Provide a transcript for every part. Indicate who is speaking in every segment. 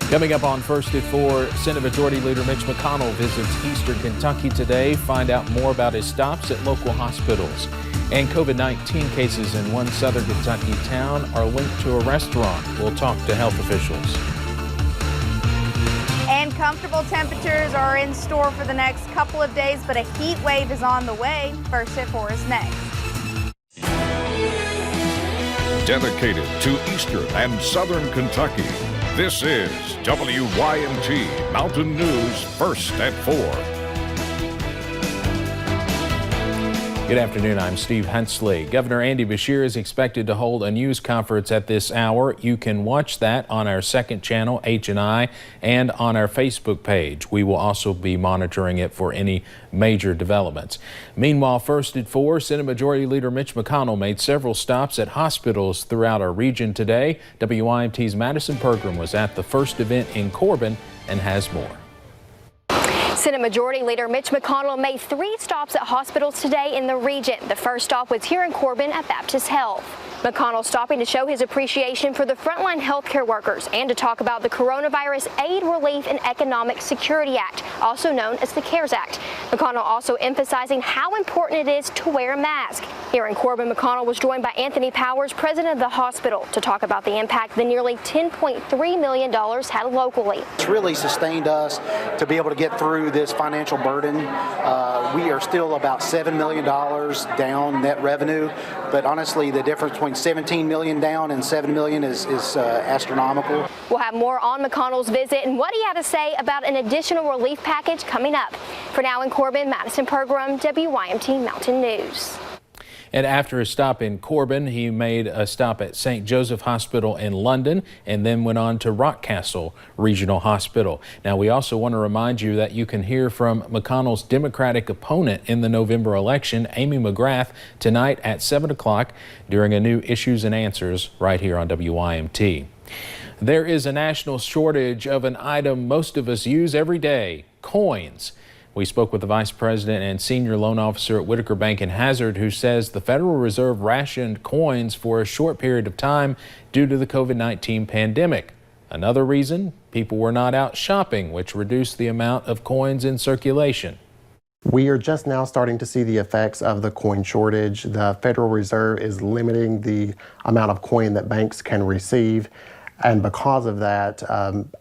Speaker 1: Coming up on First at 4, Senate Majority Leader Mitch McConnell visits Eastern Kentucky today. Find out more about his stops at local hospitals. And COVID-19 cases in one southern Kentucky town are linked to a restaurant. We'll talk to health officials.
Speaker 2: And comfortable temperatures are in store for the next couple of days, but a heat wave is on the way. First at 4 is next.
Speaker 3: Dedicated to Eastern and Southern Kentucky, this is WYMT Mountain News First at 4.
Speaker 1: Good afternoon, I'm Steve Hensley. Governor Andy Beshear is expected to hold a news conference at this hour. You can watch that on our second channel, H&I, and on our Facebook page. We will also be monitoring it for any major developments. Meanwhile, First at 4, Senate Majority Leader Mitch McConnell made several stops at hospitals throughout our region today. WYMT's Madison Pergram was at the first event in Corbin and has more.
Speaker 4: Senate Majority Leader Mitch McConnell made 3 stops at hospitals today in the region. The first stop was here in Corbin at Baptist Health. McConnell stopping to show his appreciation for the frontline healthcare workers and to talk about the Coronavirus Aid, Relief, and Economic Security Act, also known as the CARES Act. McConnell also emphasizing how important it is to wear a mask. Here in Corbin, McConnell was joined by Anthony Powers, president of the hospital, to talk about the impact the nearly $10.3 million had locally.
Speaker 5: It's really sustained us to be able to get through this financial burden. We are still about $7 million down net revenue, but honestly, the difference between 17 million down and 7 million is astronomical.
Speaker 4: We'll have more on McConnell's visit and what he had to say about an additional relief package coming up. For now in Corbin, Madison Pergram, WYMT Mountain News.
Speaker 1: And after a stop in Corbin, he made a stop at St. Joseph Hospital in London and then went on to Rockcastle Regional Hospital. Now, we also want to remind you that you can hear from McConnell's Democratic opponent in the November election, Amy McGrath, tonight at 7 o'clock during a new Issues and Answers right here on WYMT. There is a national shortage of an item most of us use every day, coins. We spoke with the Vice President and Senior Loan Officer at Whitaker Bank and Hazard, who says the Federal Reserve rationed coins for a short period of time due to the COVID-19 pandemic. Another reason, people were not out shopping, which reduced the amount of coins in circulation.
Speaker 6: We are just now starting to see the effects of the coin shortage. The Federal Reserve is limiting the amount of coin that banks can receive, and because of that,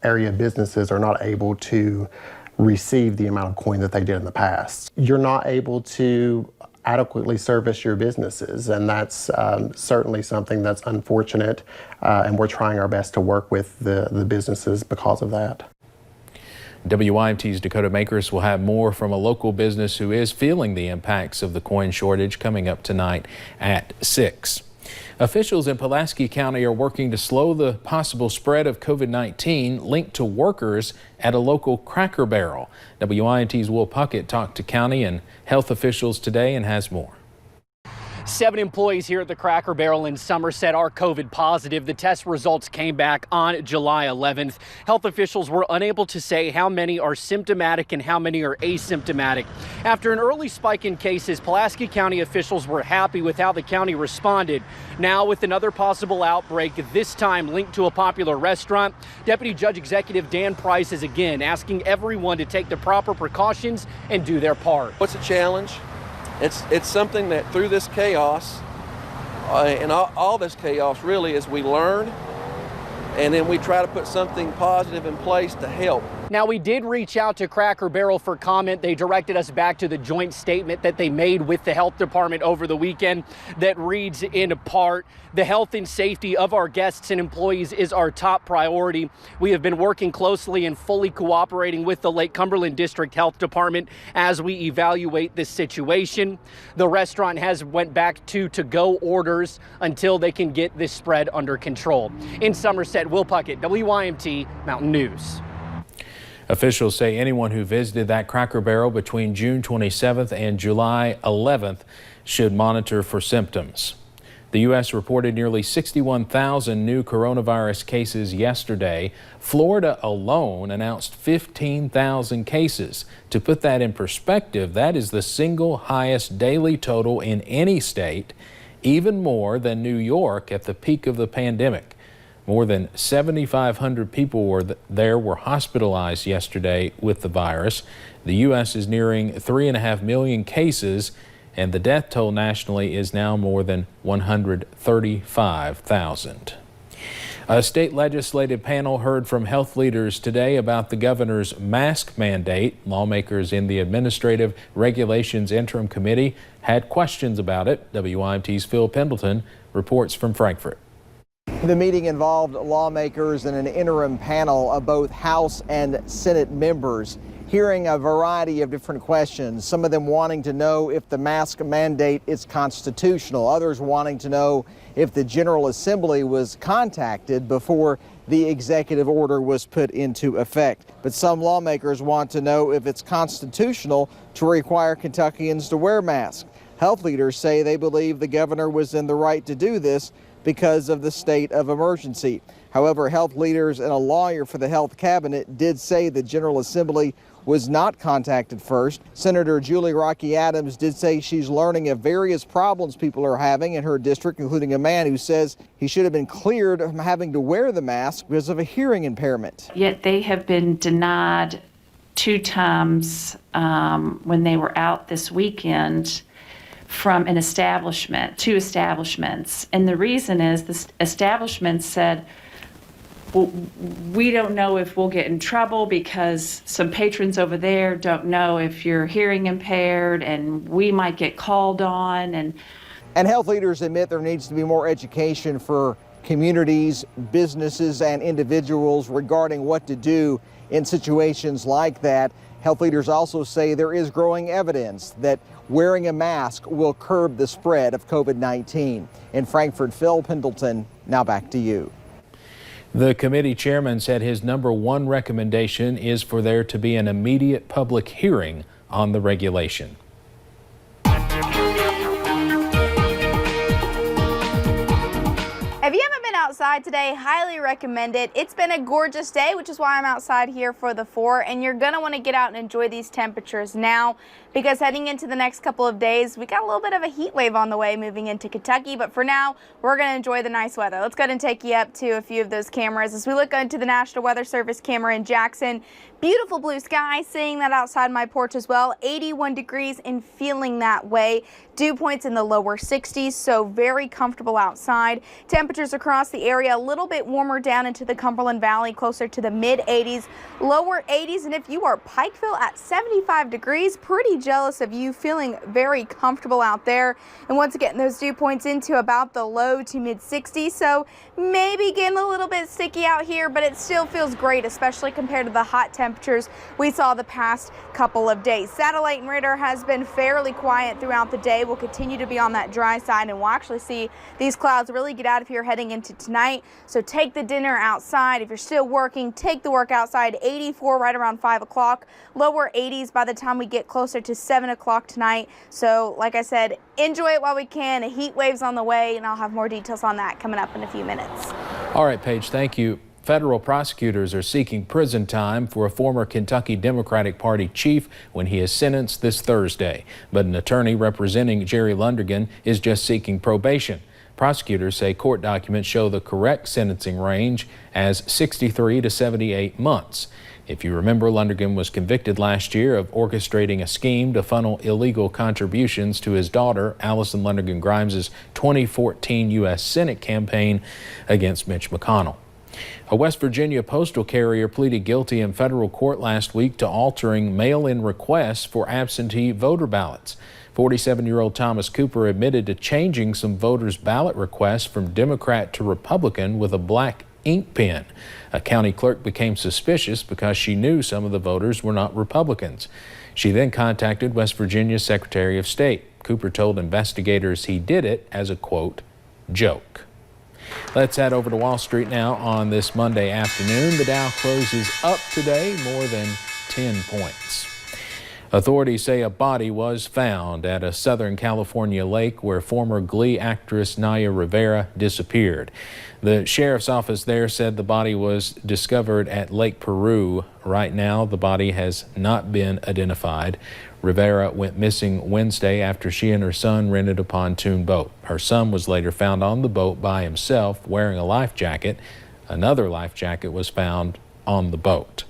Speaker 6: area businesses are not able to receive the amount of coin that they did in the past. You're not able to adequately service your businesses, and that's certainly something that's unfortunate, and we're trying our best to work with the businesses because of that.
Speaker 1: WYMT's Dakota Makers will have more from a local business who is feeling the impacts of the coin shortage coming up tonight at 6. Officials in Pulaski County are working to slow the possible spread of COVID-19 linked to workers at a local Cracker Barrel. WYMT's Will Puckett talked to county and health officials today and has more.
Speaker 7: 7 employees here at the Cracker Barrel in Somerset are COVID positive. The test results came back on July 11th. Health officials were unable to say how many are symptomatic and how many are asymptomatic. After an early spike in cases, Pulaski County officials were happy with how the county responded. Now with another possible outbreak, this time linked to a popular restaurant, Deputy Judge Executive Dan Price is again asking everyone to take the proper precautions and do their part.
Speaker 8: What's a challenge? It's something that through this chaos, and all this chaos really is we learn, and then we try to put something positive in place to help.
Speaker 7: Now, we did reach out to Cracker Barrel for comment. They directed us back to the joint statement that they made with the health department over the weekend that reads in part, the health and safety of our guests and employees is our top priority. We have been working closely and fully cooperating with the Lake Cumberland District Health Department as we evaluate this situation. The restaurant has went back to go orders until they can get this spread under control. In Somerset, Will Puckett, WYMT Mountain News.
Speaker 1: Officials say anyone who visited that Cracker Barrel between June 27th and July 11th should monitor for symptoms. The U.S. reported nearly 61,000 new coronavirus cases yesterday. Florida alone announced 15,000 cases. To put that in perspective, that is the single highest daily total in any state, even more than New York at the peak of the pandemic. More than 7,500 people were hospitalized yesterday with the virus. The U.S. is nearing 3.5 million cases, and the death toll nationally is now more than 135,000. A state legislative panel heard from health leaders today about the governor's mask mandate. Lawmakers in the Administrative Regulations Interim Committee had questions about it. WYMT's Phil Pendleton reports from Frankfort.
Speaker 9: The meeting involved lawmakers and an interim panel of both House and Senate members, hearing a variety of different questions, some of them wanting to know if the mask mandate is constitutional, others wanting to know if the General Assembly was contacted before the executive order was put into effect. But some lawmakers want to know if it's constitutional to require Kentuckians to wear masks. Health leaders say they believe the governor was in the right to do this because of the state of emergency. However, health leaders and a lawyer for the health cabinet did say the General Assembly was not contacted first. Senator Julie Rocky Adams did say she's learning of various problems people are having in her district, including a man who says he should have been cleared from having to wear the mask because of a hearing impairment.
Speaker 10: Yet they have been denied 2 times when they were out this weekend from an establishment, 2 establishments. And the reason is the establishment said, well, we don't know if we'll get in trouble because some patrons over there don't know if you're hearing impaired and we might get called on. And
Speaker 9: health leaders admit there needs to be more education for communities, businesses, and individuals regarding what to do in situations like that. Health leaders also say there is growing evidence that wearing a mask will curb the spread of COVID-19. In Frankfort, Phil Pendleton, now back to you.
Speaker 1: The committee chairman said his #1 recommendation is for there to be an immediate public hearing on the regulation.
Speaker 2: If you haven't been outside today, highly recommend it. It's been a gorgeous day, which is why I'm outside here for the 4, and you're going to want to get out and enjoy these temperatures now, because heading into the next couple of days, we got a little bit of a heat wave on the way moving into Kentucky, but for now, we're going to enjoy the nice weather. Let's go ahead and take you up to a few of those cameras as we look into the National Weather Service camera in Jackson. Beautiful blue sky, seeing that outside my porch as well. 81 degrees and feeling that way. Dew points in the lower 60s, so very comfortable outside. Temperatures across the area a little bit warmer down into the Cumberland Valley, closer to the mid 80s, lower 80s, and if you are Pikeville at 75 degrees, pretty jealous of you, feeling very comfortable out there. And once again, those dew points into about the low to mid 60s, so maybe getting a little bit sticky out here, but it still feels great, especially compared to the hot temperatures we saw the past couple of days. Satellite and radar has been fairly quiet throughout the day. We'll continue to be on that dry side, and we'll actually see these clouds really get out of here heading into tonight. So take the dinner outside. If you're still working, take the work outside. 84 right around 5 o'clock, lower 80s by the time we get closer to 7 o'clock tonight. So like I said, enjoy it while we can. A heat wave's on the way, and I'll have more details on that coming up in a few minutes.
Speaker 1: All right, Paige, thank you. Federal prosecutors are seeking prison time for a former Kentucky Democratic Party chief when he is sentenced this Thursday. But an attorney representing Jerry Lundergan is just seeking probation. Prosecutors say court documents show the correct sentencing range as 63 to 78 months. If you remember, Lundergan was convicted last year of orchestrating a scheme to funnel illegal contributions to his daughter, Allison Lundergan Grimes' 2014 U.S. Senate campaign against Mitch McConnell. A West Virginia postal carrier pleaded guilty in federal court last week to altering mail-in requests for absentee voter ballots. 47-year-old Thomas Cooper admitted to changing some voters' ballot requests from Democrat to Republican with a black ink pen. A county clerk became suspicious because she knew some of the voters were not Republicans. She then contacted West Virginia's Secretary of State. Cooper told investigators he did it as a, quote, joke. Let's head over to Wall Street now on this Monday afternoon. The Dow closes up today more than 10 points. Authorities say a body was found at a Southern California lake where former Glee actress Naya Rivera disappeared. The sheriff's office there said the body was discovered at Lake Peru. Right now, the body has not been identified. Rivera went missing Wednesday after she and her son rented a pontoon boat. Her son was later found on the boat by himself wearing a life jacket. Another life jacket was found on the boat.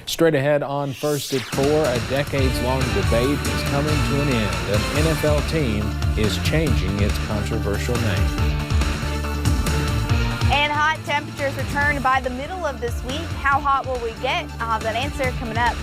Speaker 1: Straight ahead on First at 4, a decades-long debate is coming to an end. An NFL team is changing its controversial name.
Speaker 2: And hot temperatures return by the middle of this week. How hot will we get? I'll have that answer coming up.